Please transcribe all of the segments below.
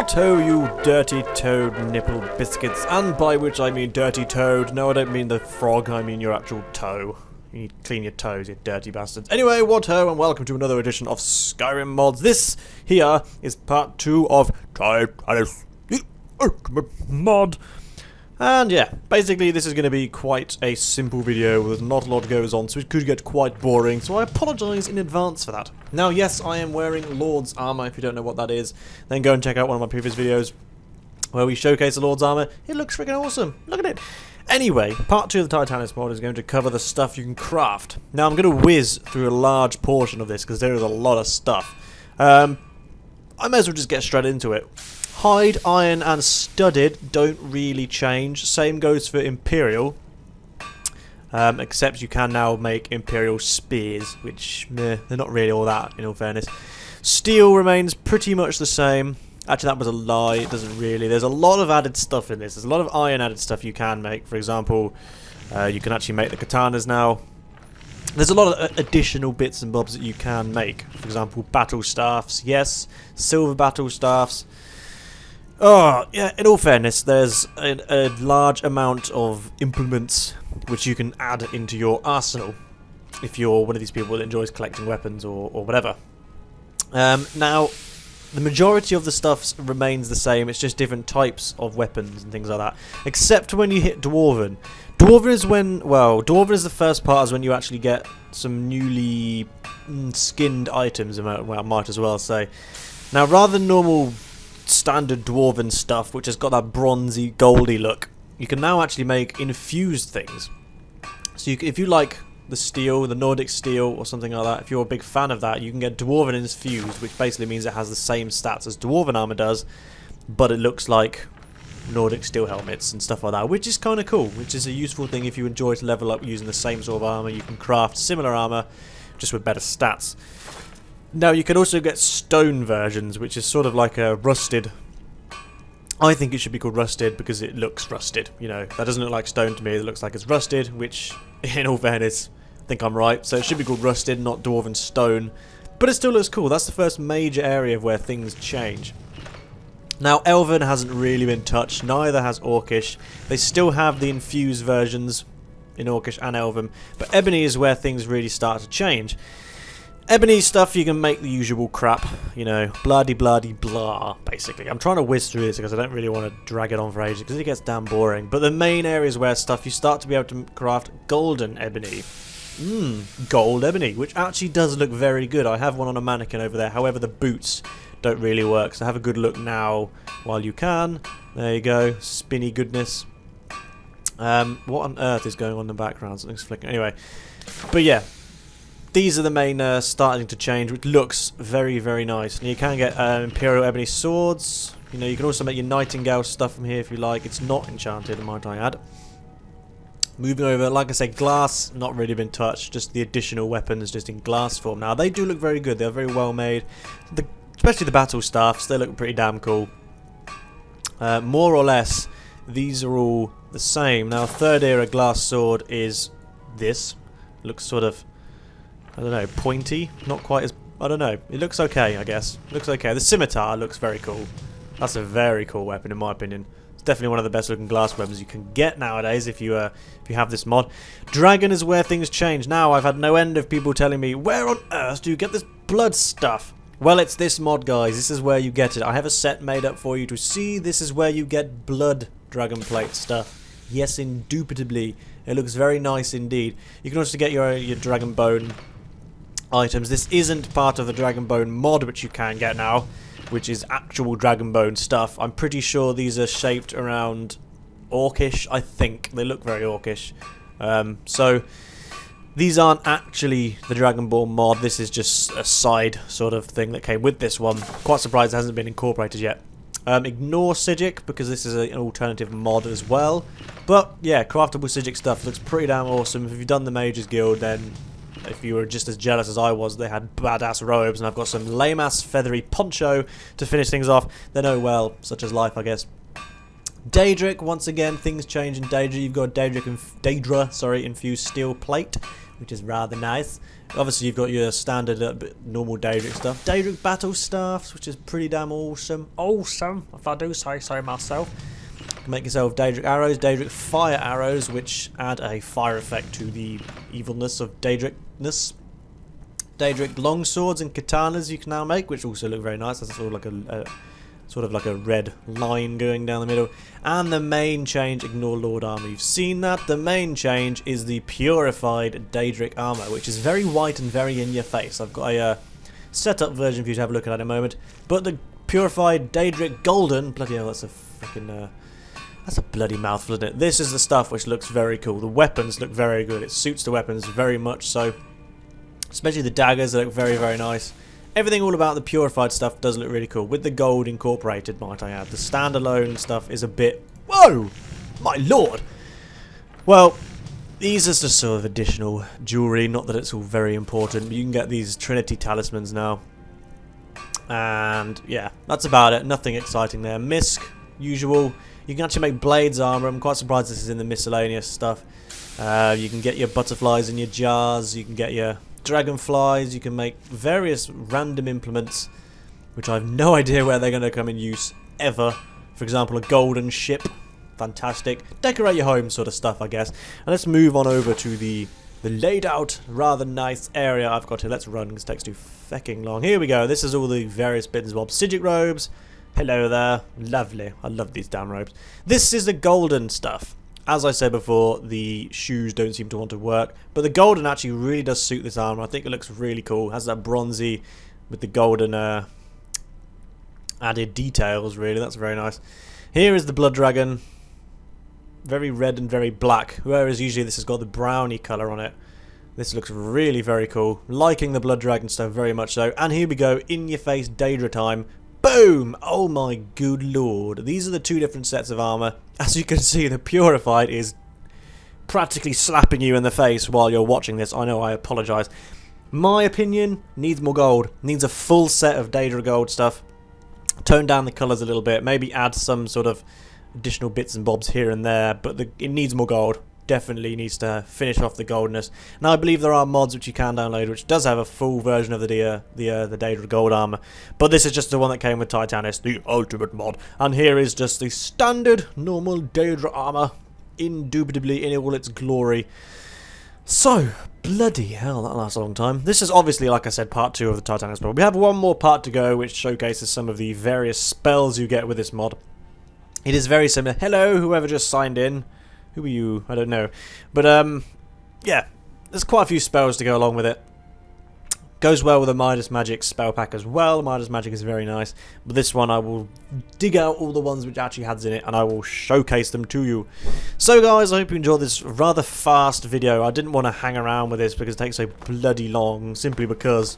What ho, you dirty toad nipple biscuits, and by which I mean dirty toad. No, I don't mean the frog, I mean your actual toe. You need to clean your toes, you dirty bastards. Anyway, what ho, and welcome to another edition of Skyrim Mods. This here is part 2 of Tytanis mod. And yeah, basically this is going to be quite a simple video with not a lot goes on, so it could get quite boring, so I apologise in advance for that. Now yes, I am wearing Lord's armour. If you don't know what that is, then go and check out one of my previous videos where we showcase the Lord's armour. It looks freaking awesome, look at it. Anyway, part 2 of the Tytanis mod is going to cover the stuff you can craft. Now I'm going to whiz through a large portion of this because there is a lot of stuff. I may as well just get straight into it. Hide, iron and studded don't really change. Same goes for Imperial. Except you can now make Imperial spears, which they're not really all that, in all fairness. Steel remains pretty much the same. Actually, that was a lie. It doesn't really. There's a lot of added stuff in this. There's a lot of iron added stuff you can make. For example, you can actually make the katanas now. There's a lot of additional bits and bobs that you can make. For example, battle staffs. Yes, silver battle staffs. Oh, yeah, in all fairness, there's a large amount of implements which you can add into your arsenal if you're one of these people that enjoys collecting weapons or whatever. Now, the majority of the stuff remains the same, it's just different types of weapons and things like that. Except when you hit Dwarven. Dwarven is when, well, Dwarven is the first part is when you actually get some newly skinned items, I might as well say. Now, rather than normal standard dwarven stuff which has got that bronzy goldy look, you can now actually make infused things. So if you like the steel, the Nordic steel or something like that, if you're a big fan of that, you can get dwarven infused, which basically means it has the same stats as dwarven armor does, but it looks like Nordic steel helmets and stuff like that, which is kind of cool, which is a useful thing if you enjoy to level up using the same sort of armor. You can craft similar armor just with better stats. Now you can also get stone versions, which is sort of like a rusted. I think it should be called rusted because it looks rusted. You know, that doesn't look like stone to me. It looks like it's rusted, which, in all fairness, I think I'm right. So it should be called rusted, not dwarven stone. But it still looks cool. That's the first major area of where things change. Now, Elven hasn't really been touched. Neither has Orcish. They still have the infused versions in Orcish and Elven. But Ebony is where things really start to change. Ebony stuff, you can make the usual crap, you know, blah-de-blah-de-blah, basically. I'm trying to whiz through this because I don't really want to drag it on for ages because it gets damn boring. But the main areas where stuff, you start to be able to craft golden ebony. Gold ebony, which actually does look very good. I have one on a mannequin over there, however the boots don't really work. So have a good look now while you can. There you go, spinny goodness. What on earth is going on in the background? Something's flicking. Anyway, but yeah. These are the main starting to change, which looks very, very nice. And you can get Imperial Ebony Swords. You know, you can also make your Nightingale stuff from here if you like. It's not enchanted, might I add. Moving over, like I said, glass, not really been touched. Just the additional weapons just in glass form. Now, they do look very good. They're very well made. Especially the battle staffs, they look pretty damn cool. More or less, these are all the same. Now, third era glass sword is this. Looks sort of, I don't know, pointy, not quite as, I don't know, it looks okay, I guess. Looks okay. The scimitar looks very cool. That's a very cool weapon in my opinion. It's definitely one of the best looking glass weapons you can get nowadays if you have this mod. Dragon is where things change. Now I've had no end of people telling me, where on earth do you get this blood stuff? Well, it's this mod, guys. This is where you get it. I have a set made up for you to see. This is where you get blood dragon plate stuff. Yes, indubitably. It looks very nice indeed. You can also get your dragon bone items. This isn't part of the Dragon Bone mod, which you can get now, which is actual Dragon Bone stuff. I'm pretty sure these are shaped around Orcish, I think. They look very Orcish. So, these aren't actually the Dragon Ball mod. This is just a side sort of thing that came with this one. Quite surprised it hasn't been incorporated yet. Ignore Sijic, because this is an alternative mod as well. But, yeah, craftable Sijic stuff looks pretty damn awesome. If you've done the Mages Guild, then if you were just as jealous as I was, they had badass robes, and I've got some lame-ass feathery poncho to finish things off, then oh well, such is life, I guess. Daedric, once again, things change in Daedra. You've got Daedra infused steel plate, which is rather nice. Obviously, you've got your standard normal Daedric stuff. Daedric battle staffs, which is pretty damn awesome. Awesome, if I do say so myself. Make yourself Daedric arrows, Daedric fire arrows, which add a fire effect to the evilness of Daedricness. Daedric longswords and katanas you can now make, which also look very nice. That's sort of like a red line going down the middle. And the main change, ignore Lord Armor, you've seen that. The main change is the purified Daedric armor, which is very white and very in your face. I've got a setup version for you to have a look at in a moment. But the purified Daedric golden, bloody hell, that's a fucking that's a bloody mouthful, isn't it? This is the stuff which looks very cool. The weapons look very good. It suits the weapons very much so. Especially the daggers, they look very, very nice. Everything all about the purified stuff does look really cool. With the gold incorporated, might I add. The standalone stuff is a bit... Whoa! My lord! Well, these are just sort of additional jewellery. Not that it's all very important. But you can get these Trinity talismans now. And, yeah, that's about it. Nothing exciting there. Misk, usual. You can actually make blades armor. I'm quite surprised this is in the miscellaneous stuff. You can get your butterflies in your jars. You can get your dragonflies. You can make various random implements, which I have no idea where they're going to come in use ever. For example, a golden ship. Fantastic. Decorate your home sort of stuff, I guess. And let's move on over to the laid out, rather nice area I've got here. Let's run because it takes too fecking long. Here we go. This is all the various bits and bobs. Psijic robes. Hello there. Lovely. I love these damn robes. This is the golden stuff. As I said before, the shoes don't seem to want to work, but the golden actually really does suit this armor. I think it looks really cool. It has that bronzy with the golden added details, really. That's very nice. Here is the blood dragon. Very red and very black, whereas usually this has got the browny colour on it. This looks really very cool. Liking the blood dragon stuff very much so. And here we go, in your face Daedra time. Boom! Oh my good lord. These are the two different sets of armor. As you can see, the purified is practically slapping you in the face while you're watching this. I know, I apologise. My opinion, needs more gold. Needs a full set of Daedra gold stuff. Tone down the colours a little bit. Maybe add some sort of additional bits and bobs here and there. But it needs more gold. Definitely needs to finish off the goldness. Now I believe there are mods which you can download which does have a full version of the Daedra gold armor, but this is just the one that came with Tytanis, the ultimate mod. And here is just the standard normal Daedra armor, indubitably in all its glory. So bloody hell, that lasts a long time. This is obviously, like I said, part 2 of the Tytanis mod. We have one more part to go which showcases some of the various spells you get with this mod. It is very similar. Hello, whoever just signed in. Who are you? I don't know. But, yeah. There's quite a few spells to go along with it. Goes well with the Midas Magic spell pack as well. Midas Magic is very nice. But this one, I will dig out all the ones which actually has in it, and I will showcase them to you. So, guys, I hope you enjoyed this rather fast video. I didn't want to hang around with this because it takes so bloody long, simply because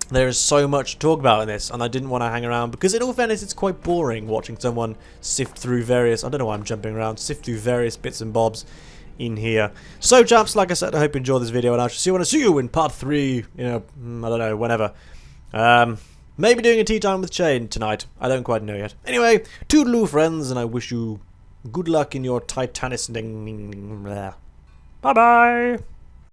there is so much to talk about in this, and I didn't want to hang around because, in all fairness, it's quite boring watching someone sift through various... I don't know why I'm jumping around. Sift through various bits and bobs in here. So, chaps, like I said, I hope you enjoyed this video, and I shall see you in part 3, you know, I don't know, whenever. Maybe doing a tea time with Chain tonight. I don't quite know yet. Anyway, toodaloo, friends, and I wish you good luck in your Titanis. Bye-bye!